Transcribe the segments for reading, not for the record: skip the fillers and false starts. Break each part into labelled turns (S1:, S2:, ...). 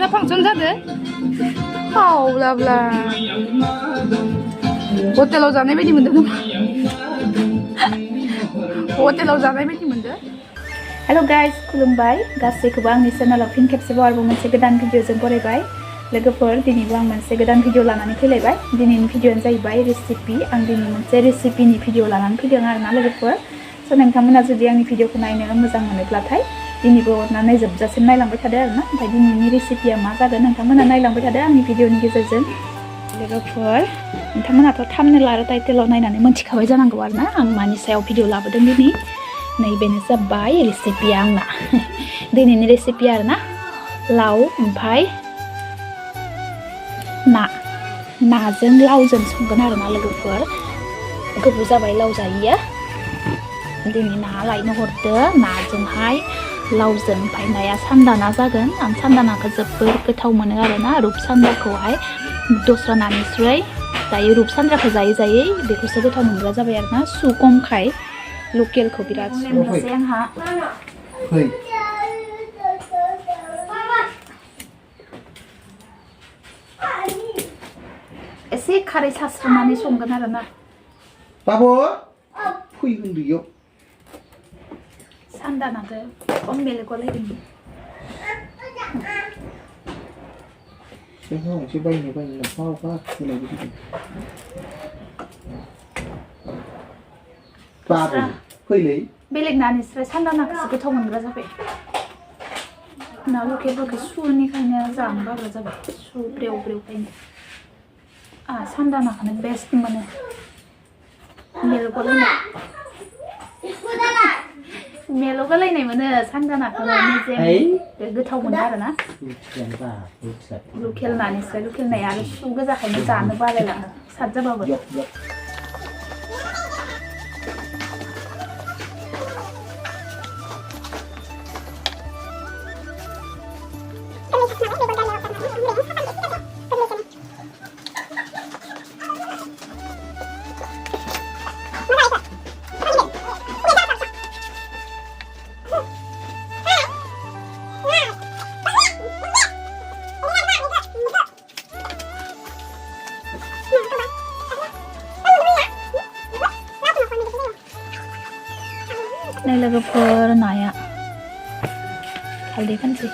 S1: function जादो हावलाब्ला हटेलाव जानाय बायदि मोनदों नामा हटेलाव जानाय बायदि मोनदो हेल' गाइस खुलुमबाय गासैखौबो आंनि चेनेलाव फिन खेबसेबाव आरोबाव मोनसे गोदान भिडिअजों बरायबाय लोगोफोर दिनैबो आं मोनसे गोदान भिडिअ लानानै फैलायबाय दिनैनि भिडिअआनो जाहैबाय रेसिपि आं दिनै मोनसे रेसिपिनि भिडिअ लानानै फैदों आरोना लोगोफोर स' नोंथांमोना जुदि आंनि भिडिअखौ नायनो मोजां मोनोब्लाथाय दिनैबो अननानै जोबजासिम नायलांबाय थादो आरोना ओमफ्राय दिनैनि रेसिपिया मा जागोन नोंथांमोना नायलांबाय थादो आंनि भिडिअनि गेजेरजों लोगोफोर नोंथांमोनाथ' थाम्बनेल आरो टाइटेलाव नायनानै मोनथिखाबाय जानांगौ आरोना आं मानि सायाव भिडिअ लाबोदों दिनै नैबेनो जाबाय रेसिपिया आंना दिनैनि रेसिपिया आरोना लाव ओमफ्राय नाजों लावजों संगोन आरोना लोगोफोर गोबाव जाबाय लाव जायैया दिनै ना लायनो हरदो नाजोंहाय लावजों ओमफ्राय नाया सान्दाना जागोन आं सान्दानाखौ जोबोर गोथाव मोनो आरोना रुपसान्दाखौहाय दस्रा नानिस्राय दायो रुपसान्दाखौ जायै बेखौसो गोथाव मोनग्रा जाबाय आरोना सु खमखाय लकेलखौ बिराद संनोसै आंहा एसे खारै सास्रोनानै संगोन आरोना
S2: बाबु फै उन्दैयाव
S1: सान्दानाखौ खम बेलेगलायदों
S2: एसे बायनो लाफा अखा होलायबो बाबु फैलै
S1: बेलेग नानिस्राय सान्दानाखौसो गोथाव मोनग्रा जाबाय ना लकेलफोरखौ सुनिखायनो जानो बाग्रा जाबाय सु ब्रेवखायनो सान्दानाखौनो बेस्ट मोनो मेल'गालायनाय मोनो सान्दानाखौनो मेजेम गोथाव मोनो आरोना लकेल नानिस्राय लकेल नाया आरो सु गोजाखायनो जानो बालायलाङो साद जाबाबो नै लोगोफोर नाया हालदै फानसै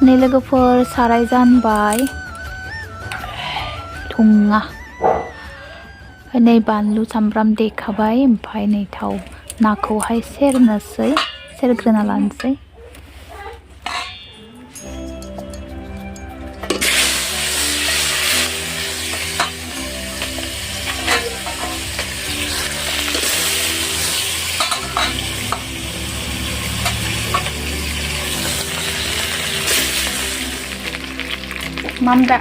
S1: नै लोगोफोर साराय जानबाय धुङा ओमफ्राय नै बानलु सामब्राम देखाबाय ओमफ्राय नै थाव नाखौहाय सेरग्रोना लानोसै मामदा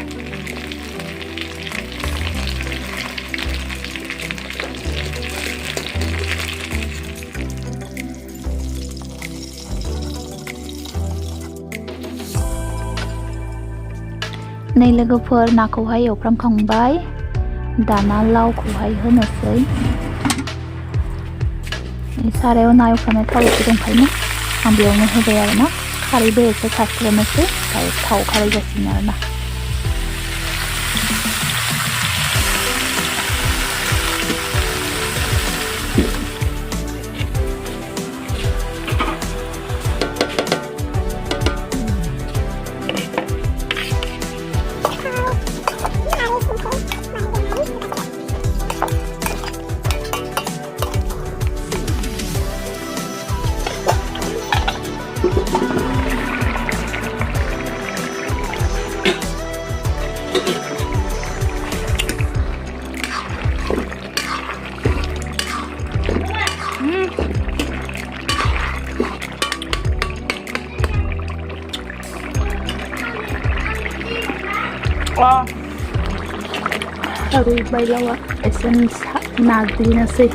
S1: नै लोगोफोर नाखौहाय एवफ्रामखांबाय दाना लावखौहाय होनोसै सारायाव ना एवफ्रामनाय थाव एसे दंखायोना आं बेयावनो होबाय आरोना खारैबो एसे सारस्रोनोसै ओमफ्राय थाव खारै जासिगोन आरोना रुइबाय लावा एसे नाग्लिनोसै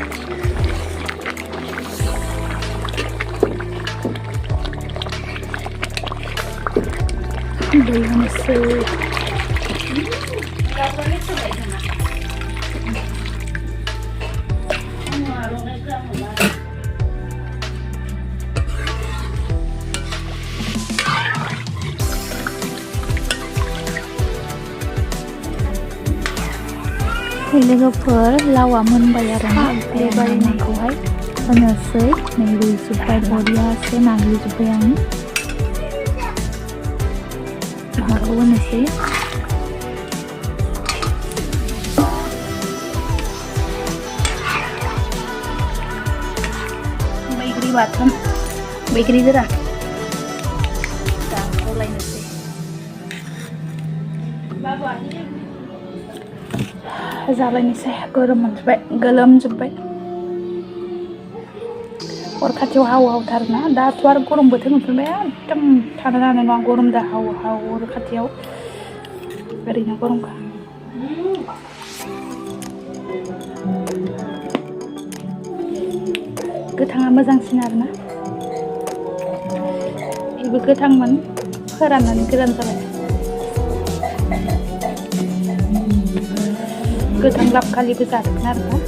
S1: दै होनोसै लोगोफोर लावा मोनबाय आरोना बे बारिनायखौहाय होनोसै नै रुइजोब्बाय बरियासे नाग्लिजोब्बाय आं माखौ होनोसै बैग्रि बाथोन बैग्रि गोरान जालायनोसै जालायनोसै गरम मोनजोब्बाय गोलोमजोब्बाय अर खाथियाव हाव हावथारना दाथ' आरो गरम बोथोर मोनफैबाय एकदम थानो हानाय नङा गरम दा हाव हाव अर खाथियाव ओरैनो गरमखा गोथाङा मोजांसिन आरोना बेबो गोथांमोन फोराननानै गोरान जाबाय गोथां लाबखालिबो जादोंमोन आरोना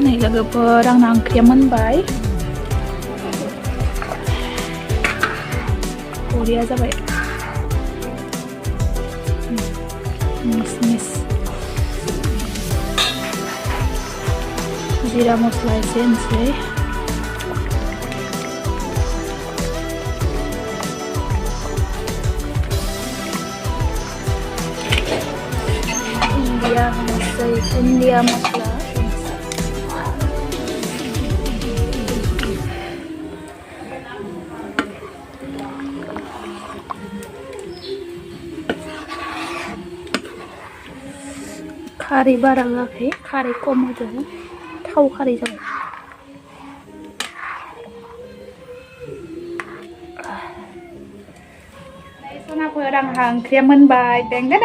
S1: नै लोगोफोर आंना ओंख्रिया मोनबाय बरिया जाबाय मिस मिस जिरा मस्ला एसे होनोसै India masala खारै बारा होआखै खारै खम होदों थाव खारै जाबाय सनाफोर आंहा ओंख्रिया मोनबाय दें दें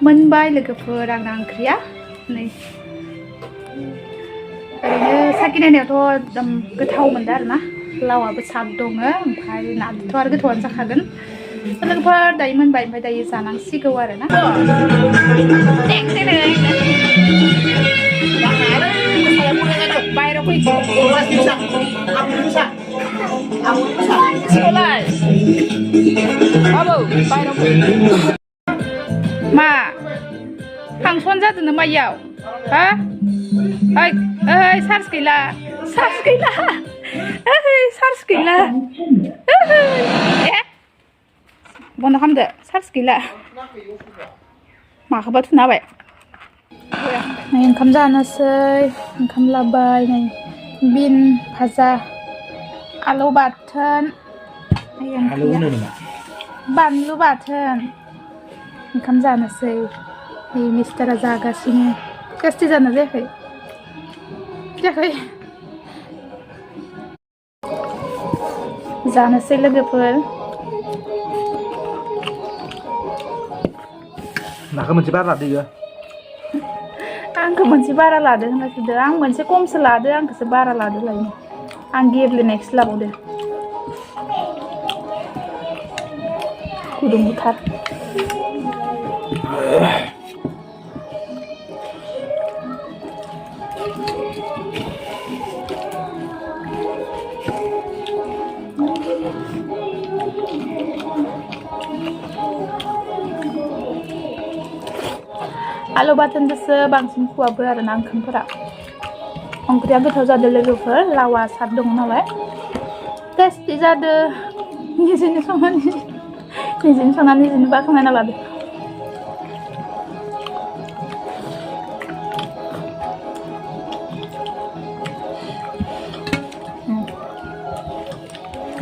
S1: मोनबाय लोगोफोर आंना ओंख्रिया नै ओरैनो साखि नायनायावथ' एकदम गोथाव मोनदों आरोना लावाबो साद दङ ओमफ्राय नाथ' आरो गोथावानो जाखागोन लोगोफोर दायो मोनबाय ओमफ्राय दायो जानांसिगौ आरोना बाहेराव मा फांसन जादों नामा इयाव हा ओइ ओइ चार्ज गैला चार्ज गैला ओइ चार्ज गैला ए बन्द खालामदो चार्ज गैला माखौबा थुना होबाय नै ओंखाम जानोसै ओंखाम लाबाय नै बिन भाजा आलु बाथोन बानलु बाथोन ओंखाम जानोसै नै मिस्टारा जागासिनो टेस्टि जाना जायाखै जायाखै जानोसै लोगोफोर
S2: नाखौ मोनसे बारा लादो इयो
S1: आंखौ मोनसे बारा लादो होनगासिनो आं मोनसे खमसो लादो आंखौसो बारा लादो लायनो आं गेब्लेनायखौसो लाबावदो गुदुंथार आलु बाथोनजोंसो बांसिन खुवाबो आरोना ओंखामफोरा ओंख्रिया गोथाव जादों लोगोफोर लावा साद दङ नालाय टेस्टि जादों निजेनो संनानै निजेनो बाख्नायना लादो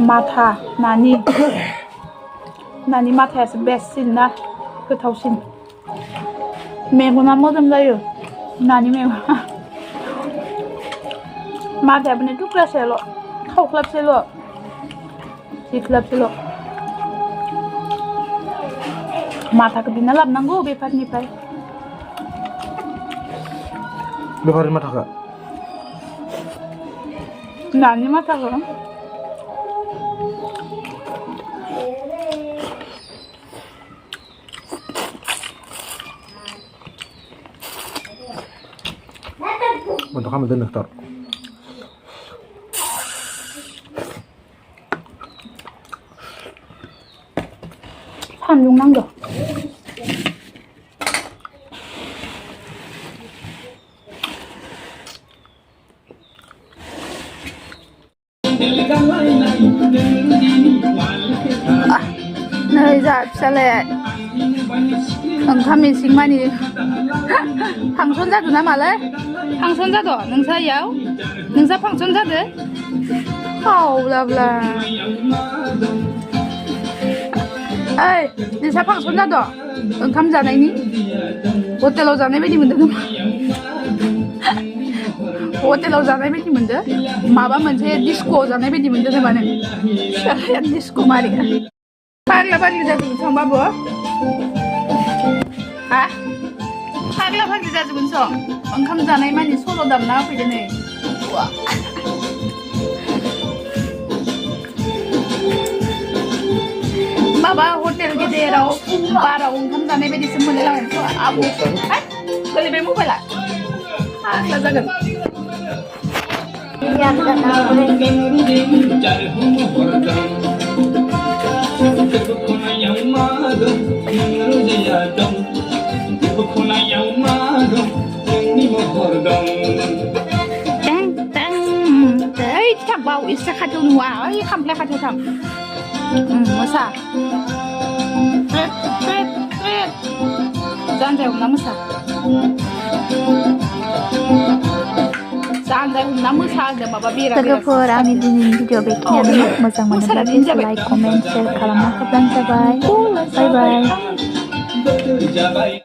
S1: माथा नानि माथायासो बेस्टसिन ना गोथावसिन मेगना मोदोम जायो नानि मेगना माथायाबो नै थुख्रासेल' खावख्लाबसेल' जिख्लाबसेल' माथाखौ बिना लाबोनांगौ बेफारनिफ्राय
S2: बेफारि माथाखा
S1: नानि माथाखौ
S2: untuk kamu tuh dokter
S1: सान्दुं नांगौ नै जा फिसालाया ओंखाम इसिं मानि फांसन जादों ना मालै फांसन जादों नोंसा इयाव नोंसा फांसन जादों हावलाब्ला ओइ नोंसा फांसन जादों ओंखाम जानायनि हटेलाव जानाय बायदि मोनदों नामा हटेलाव जानाय बायदि मोनदों माबा मोनसे डिस्क'आव जानाय बायदि मोनदों नामा नों फिसालाया डिस्क' मारिया फाग्ला फाग्लि जाजोबगोन संबाबो हा फाग्ला फाग्लि जाजोबगोन सं ओंखाम जानाय मानि सल' दामना होफैदो नै माबा हटेल गेदेराव बाराव ओंखाम जानाय बायदिसो मोनलायलांगोनथ' आब' गोलैबाय मबाइला फाग्ला जागोन ओइ थाबाव एसे खाथियाव नुवा ओइ खामफ्लाय खाथियाव थां मोसा जानजाय हमना मोसा जानजाय हमना मोसा होनदों माबा बेरा
S3: लोगोफोर आंनि दिनैनि भिडिअ बेखिनियानो मोजां मोनोब्ला प्लिज लाइक कमेन्ट शेयार खालामना होबानो जाबाय बाय बाय